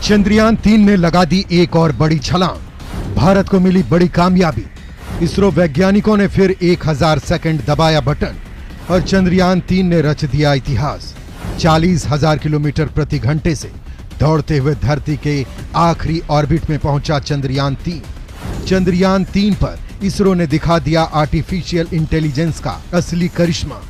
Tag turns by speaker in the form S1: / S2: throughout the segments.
S1: चंद्रयान-3 ने लगा दी एक और बड़ी छलांग। भारत को मिली बड़ी कामयाबी। इसरो वैज्ञानिकों ने फिर 1000 सेकंड दबाया बटन और चंद्रयान-3 ने रच दिया इतिहास। 40,000 किलोमीटर प्रति घंटे से दौड़ते हुए धरती के आखिरी ऑर्बिट में पहुंचा चंद्रयान-3। चंद्रयान-3 पर इसरो ने दिखा दिया आर्टिफिशियल इंटेलिजेंस का असली करिश्मा।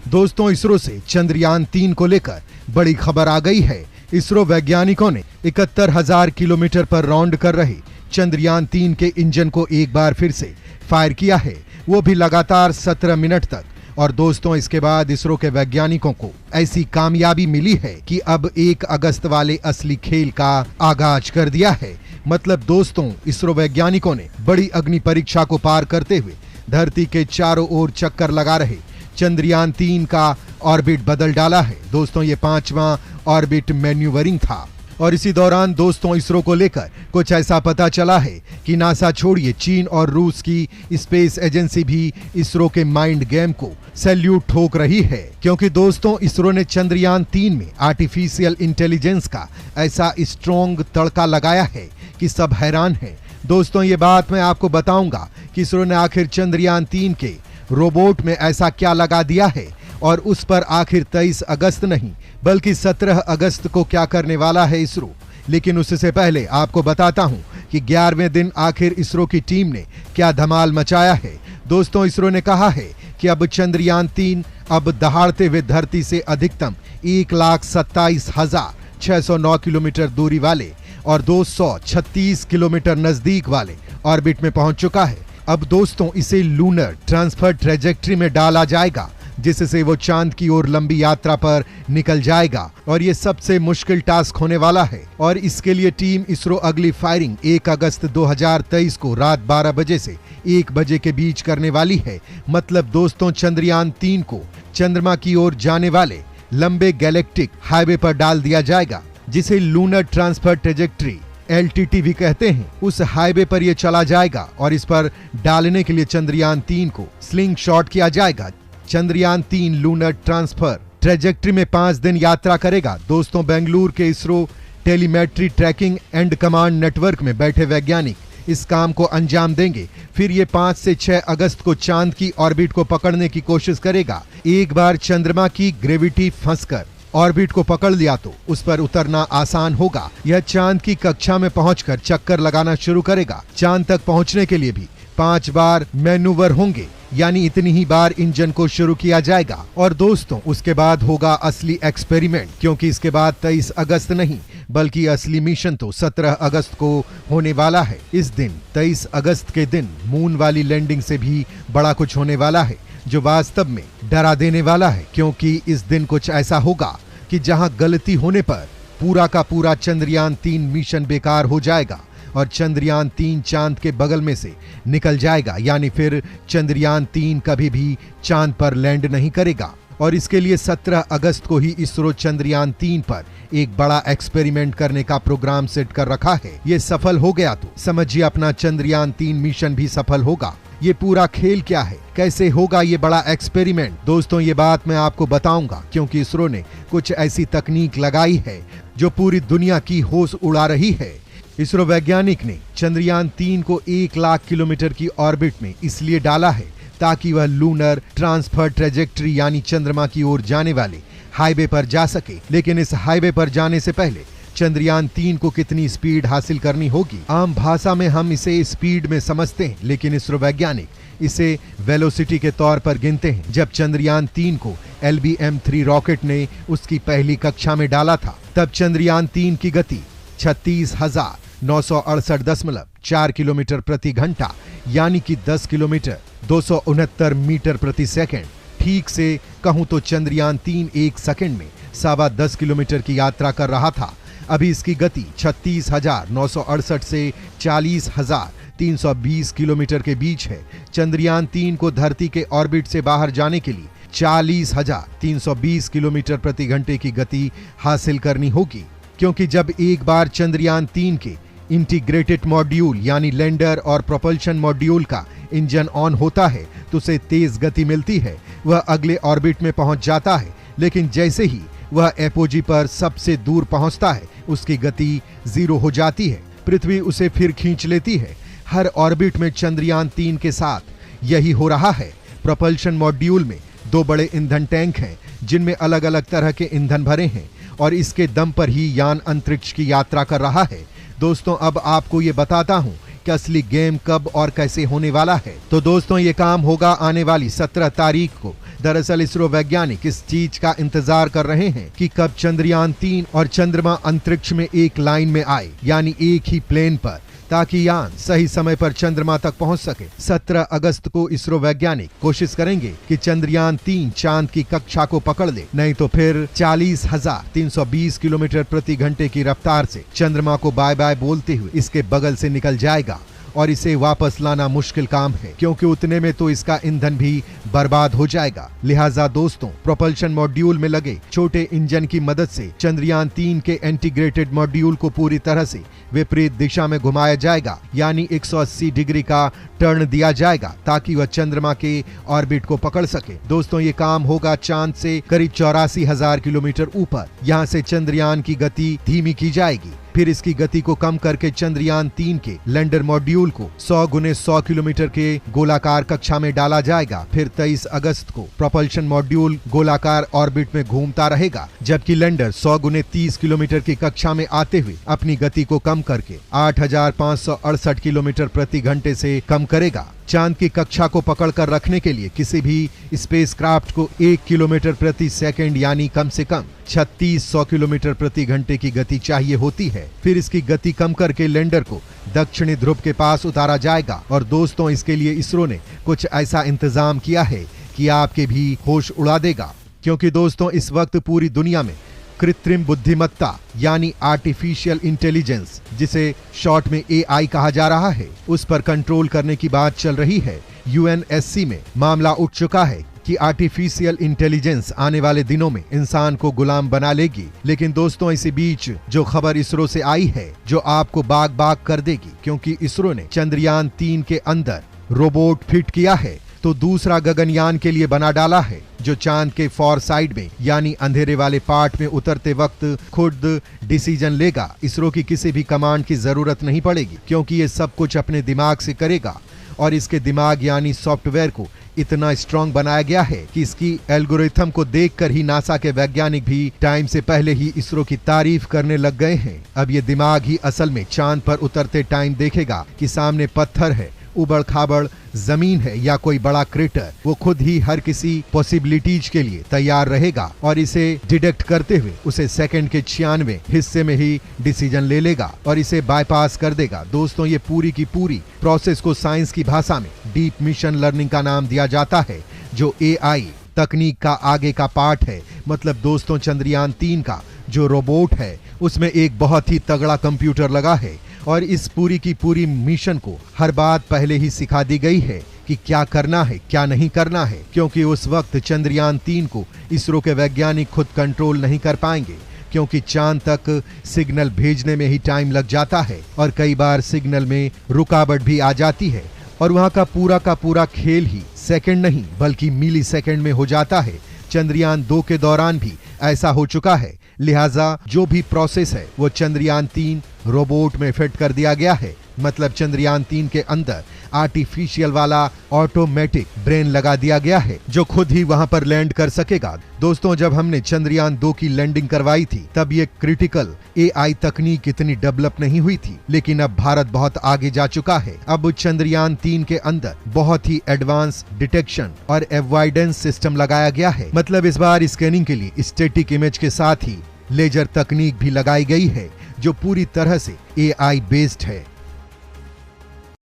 S1: दोस्तों, इसरो से चंद्रयान-3 को लेकर बड़ी खबर आ गई है। इसरो वैज्ञानिकों ने 71,000 किलोमीटर पर राउंड कर रहे चंद्रयान-3 के इंजन को एक बार फिर से फायर किया है, वो भी लगातार 17 मिनट तक। और दोस्तों, इसके बाद इसरो के वैज्ञानिकों को ऐसी कामयाबी मिली है कि अब 1 अगस्त वाले असली खेल का आगाज कर दिया है। मतलब दोस्तों, इसरो वैज्ञानिकों ने बड़ी अग्नि परीक्षा को पार करते हुए धरती के चारों ओर चक्कर लगा रहे चंद्रयान-3 का ऑर्बिट बदल डाला है। दोस्तों, ये 5वां ऑर्बिट मैन्यूवरिंग था और इसी दौरान दोस्तों इसरो को लेकर कुछ ऐसा पता चला है कि नासा छोड़िए, चीन और रूस की स्पेस एजेंसी भी इसरो के माइंड गेम को सैल्यूट ठोक रही है। क्योंकि दोस्तों, इसरो ने चंद्रयान-3 में आर्टिफिशियल इंटेलिजेंस का ऐसा स्ट्रॉन्ग तड़का लगाया है कि सब हैरान हैं। दोस्तों, ये बात मैं आपको बताऊंगा कि इसरो ने आखिर चंद्रयान-3 के रोबोट में ऐसा क्या लगा दिया है और उस पर आखिर 23 अगस्त नहीं बल्कि 17 अगस्त को क्या करने वाला है इसरो। लेकिन उससे पहले आपको बताता हूं कि 11वें दिन आखिर इसरो की टीम ने क्या धमाल मचाया है। दोस्तों, इसरो ने कहा है कि अब चंद्रयान-3 अब दहाड़ते हुए धरती से अधिकतम 1,27,609 किलोमीटर दूरी वाले और 236 किलोमीटर नजदीक वाले ऑर्बिट में पहुंच चुका है। अब दोस्तों, इसे लूनर ट्रांसफर ट्रेजेक्ट्री में डाला जाएगा, जिससे वो चांद की ओर लंबी यात्रा पर निकल जाएगा और ये सबसे मुश्किल टास्क होने वाला है। और इसके लिए टीम इसरो अगली फायरिंग 1 अगस्त 2023 को रात 12 बजे से 1 बजे के बीच करने वाली है। मतलब दोस्तों, चंद्रयान-3 को चंद्रमा की ओर जाने वाले लंबे गैलेक्टिक हाईवे पर डाल दिया जाएगा, जिसे लूनर ट्रांसफर ट्रेजेक्ट्री LTT भी कहते हैं। उस हाईवे पर यह चला जाएगा और इस पर डालने के लिए चंद्रयान-3 को स्लिंग शॉट किया जाएगा। चंद्रयान-3 लूनर ट्रांसफर ट्रेजेक्ट्री में 5 दिन यात्रा करेगा। दोस्तों, बेंगलुरु के ISRO telemetry tracking and command network में बैठे वैज्ञानिक इस काम को अंजाम देंगे। फिर ये 5 से 6 अगस्त को चांद की ऑर्बिट को पकड़ने की कोशिश करेगा। एक बार चंद्रमा की ग्रेविटी फंसकर ऑर्बिट को पकड़ लिया तो उस पर उतरना आसान होगा। यह चांद की कक्षा में पहुंचकर चक्कर लगाना शुरू करेगा। चांद तक पहुंचने के लिए भी 5 बार मैन्यूवर होंगे, यानी इतनी ही बार इंजन को शुरू किया जाएगा। और दोस्तों, उसके बाद होगा असली एक्सपेरिमेंट, क्योंकि इसके बाद 23 अगस्त नहीं बल्कि असली मिशन तो 17 अगस्त को होने वाला है। इस दिन 23 अगस्त के दिन मून वाली लैंडिंग से भी बड़ा कुछ होने वाला है, जो वास्तव में डरा देने वाला है। क्योंकि इस दिन कुछ ऐसा होगा कि जहां गलती होने पर पूरा का पूरा चंद्रयान-3 मिशन बेकार हो जाएगा और चंद्रयान-3 चांद के बगल में से निकल जाएगा। यानी फिर चंद्रयान-3 कभी भी चांद पर लैंड नहीं करेगा। और इसके लिए 17 अगस्त को ही इसरो चंद्रयान-3 पर एक बड़ा एक्सपेरिमेंट करने का प्रोग्राम सेट कर रखा है। ये सफल हो गया तो समझिए अपना चंद्रयान-3 मिशन भी सफल होगा। ये पूरा खेल क्या है, कैसे होगा ये बड़ा एक्सपेरिमेंट, दोस्तों ये बात मैं आपको बताऊंगा। क्योंकि इसरो ने कुछ ऐसी तकनीक लगाई है जो पूरी दुनिया की होश उड़ा रही है। इसरो वैज्ञानिक ने चंद्रयान-3 को 1 लाख किलोमीटर की ऑर्बिट में इसलिए डाला है ताकि वह लूनर ट्रांसफर ट्रेजेक्ट्री यानी चंद्रमा की ओर जाने वाले हाईवे पर जा सके। लेकिन इस हाईवे पर जाने से पहले चंद्रयान-3 को कितनी स्पीड हासिल करनी होगी। आम भाषा में हम इसे स्पीड में समझते हैं, लेकिन इसरो वैज्ञानिक इसे वेलोसिटी के तौर पर गिनते हैं। जब चंद्रयान-3 को LBM-3 रॉकेट ने उसकी पहली कक्षा में डाला था, तब चंद्रयान-3 की गति 36,968.4 किलोमीटर प्रति घंटा यानी कि 10 किलोमीटर 269 मीटर प्रति सेकंड। ठीक से कहूं तो चंद्रयान-3 1 सेकंड में 10.25 किलोमीटर की यात्रा कर रहा था। अभी इसकी गति 36,968 से 40,320 किलोमीटर के बीच है। चंद्रयान-3 को धरती के ऑर्बिट से बाहर जाने के लिए 40,320 किलोमीटर प्रति घंटे की गति हासिल करनी होगी। क्योंकि जब एक बार चंद्रयान-3 के इंटीग्रेटेड मॉड्यूल यानी लैंडर और प्रोपल्शन मॉड्यूल का इंजन ऑन होता है तो उसे तेज गति मिलती है, वह अगले ऑर्बिट में पहुंच जाता है। लेकिन जैसे ही वह एपोजी पर सबसे दूर पहुंचता है, उसकी गति 0 हो जाती है। पृथ्वी उसे फिर खींच लेती है। हर ऑर्बिट में चंद्रयान 3 के साथ यही हो रहा है। प्रोपल्शन मॉड्यूल में 2 बड़े ईंधन टैंक हैं जिनमें अलग अलग तरह के ईंधन भरे हैं और इसके दम पर ही यान अंतरिक्ष की यात्रा कर रहा है। दोस्तों, अब आपको ये बताता हूं कि असली गेम कब और कैसे होने वाला है। तो दोस्तों, ये काम होगा आने वाली 17 तारीख को। दरअसल इसरो वैज्ञानिक इस चीज का इंतजार कर रहे हैं कि कब चंद्रयान 3 और चंद्रमा अंतरिक्ष में एक लाइन में आए, यानी एक ही प्लेन पर, ताकि यान सही समय पर चंद्रमा तक पहुंच सके। 17 अगस्त को इसरो वैज्ञानिक कोशिश करेंगे कि चंद्रयान 3 चांद की कक्षा को पकड़ ले, नहीं तो फिर 40,320 किलोमीटर प्रति घंटे की रफ्तार से चंद्रमा को बाय बाय बोलते हुए इसके बगल से निकल जाएगा और इसे वापस लाना मुश्किल काम है, क्योंकि उतने में तो इसका ईंधन भी बर्बाद हो जाएगा। लिहाजा दोस्तों, प्रोपल्शन मॉड्यूल में लगे छोटे इंजन की मदद से चंद्रयान 3 के इंटीग्रेटेड मॉड्यूल को पूरी तरह से विपरीत दिशा में घुमाया जाएगा, यानी 180 डिग्री का टर्न दिया जाएगा ताकि वह चंद्रमा के ऑर्बिट को पकड़ सके। दोस्तों, ये काम होगा चांद से करीब 84,000 किलोमीटर ऊपर। यहाँ से चंद्रयान की गति धीमी की जाएगी, फिर इसकी गति को कम करके चंद्रयान 3 के लैंडर मॉड्यूल को 100 × 100 किलोमीटर के गोलाकार कक्षा में डाला जाएगा। फिर 23 अगस्त को प्रोपल्शन मॉड्यूल गोलाकार ऑर्बिट में घूमता रहेगा, जबकि लैंडर 100 × 30 किलोमीटर की कक्षा में आते हुए अपनी गति को कम करके 8,568 किलोमीटर प्रति घंटे से कम करेगा। चांद की कक्षा को पकड़कर रखने के लिए किसी भी स्पेसक्राफ्ट को 1 किलोमीटर प्रति सेकंड यानी कम से कम 3600 किलोमीटर प्रति घंटे की गति चाहिए होती है। फिर इसकी गति कम करके लैंडर को दक्षिणी ध्रुव के पास उतारा जाएगा। और दोस्तों, इसके लिए इसरो ने कुछ ऐसा इंतजाम किया है कि आपके भी होश उड़ा देगा, क्योंकि दोस्तों, इस वक्त पूरी दुनिया में कृत्रिम बुद्धिमत्ता यानी आर्टिफिशियल इंटेलिजेंस, जिसे शॉर्ट में AI कहा जा रहा है, उस पर कंट्रोल करने की बात चल रही है। UNSC में मामला उठ चुका है कि आर्टिफिशियल इंटेलिजेंस आने वाले दिनों में इंसान को गुलाम बना लेगी। लेकिन दोस्तों, इसी बीच जो खबर इसरो से आई है, जो आपको बाग बाग कर देगी, क्योंकि इसरो ने चंद्रयान 3 के अंदर रोबोट फिट किया है, तो दूसरा गगनयान के लिए बना डाला है, जो चांद के फॉर साइड में यानी अंधेरे वाले पार्ट में उतरते वक्त खुद डिसीजन लेगा। इसरो की किसी भी कमांड की जरूरत नहीं पड़ेगी, क्योंकि ये सब कुछ अपने दिमाग से करेगा। और इसके दिमाग यानी सॉफ्टवेयर को इतना स्ट्रांग बनाया गया है कि इसकी एल्गोरिथम को देखकर ही नासा के वैज्ञानिक भी टाइम से पहले ही इसरो की तारीफ करने लग गए हैं। अब ये दिमाग ही असल में चांद पर उतरते टाइम देखेगा कि सामने पत्थर है, उबड़ खाबड़ जमीन है या कोई बड़ा क्रेटर। वो खुद ही हर किसी पॉसिबिलिटीज के लिए तैयार रहेगा और इसे डिटेक्ट करते हुए उसे सेकंड के 96 हिस्से में ही डिसीजन ले लेगा और इसे बाईपास कर देगा। दोस्तों, ये पूरी की पूरी प्रोसेस को साइंस की भाषा में डीप मिशन लर्निंग का नाम दिया जाता है, जो AI तकनीक का आगे का पार्ट है। मतलब दोस्तों, चंद्रयान 3 का जो रोबोट है, उसमें एक बहुत ही तगड़ा कंप्यूटर लगा है और इस पूरी की पूरी मिशन को हर बात पहले ही सिखा दी गई है कि क्या करना है, क्या नहीं करना है, क्योंकि उस वक्त चंद्रयान 3 को इसरो के वैज्ञानिक खुद कंट्रोल नहीं कर पाएंगे, क्योंकि चांद तक सिग्नल भेजने में ही टाइम लग जाता है और कई बार सिग्नल में रुकावट भी आ जाती है और वहां का पूरा खेल ही सेकंड नहीं बल्कि मिली सेकंड में हो जाता है। चंद्रयान 2 के दौरान भी ऐसा हो चुका है। लिहाजा जो भी प्रोसेस है वो चंद्रयान 3 रोबोट में फिट कर दिया गया है। मतलब चंद्रयान 3 के अंदर आर्टिफिशियल वाला ऑटोमेटिक ब्रेन लगा दिया गया है, जो खुद ही वहां पर लैंड कर सकेगा। दोस्तों, जब हमने चंद्रयान 2 की लैंडिंग करवाई थी, तब ये क्रिटिकल AI तकनीक इतनी डेवलप नहीं हुई थी, लेकिन अब भारत बहुत आगे जा चुका है। अब चंद्रयान 3 के अंदर बहुत ही एडवांस डिटेक्शन और एवॉइडेंस सिस्टम लगाया गया है। मतलब इस बार स्कैनिंग के लिए स्टैटिक इमेज के साथ ही लेजर तकनीक भी लगाई गई है, जो पूरी तरह से AI बेस्ड है।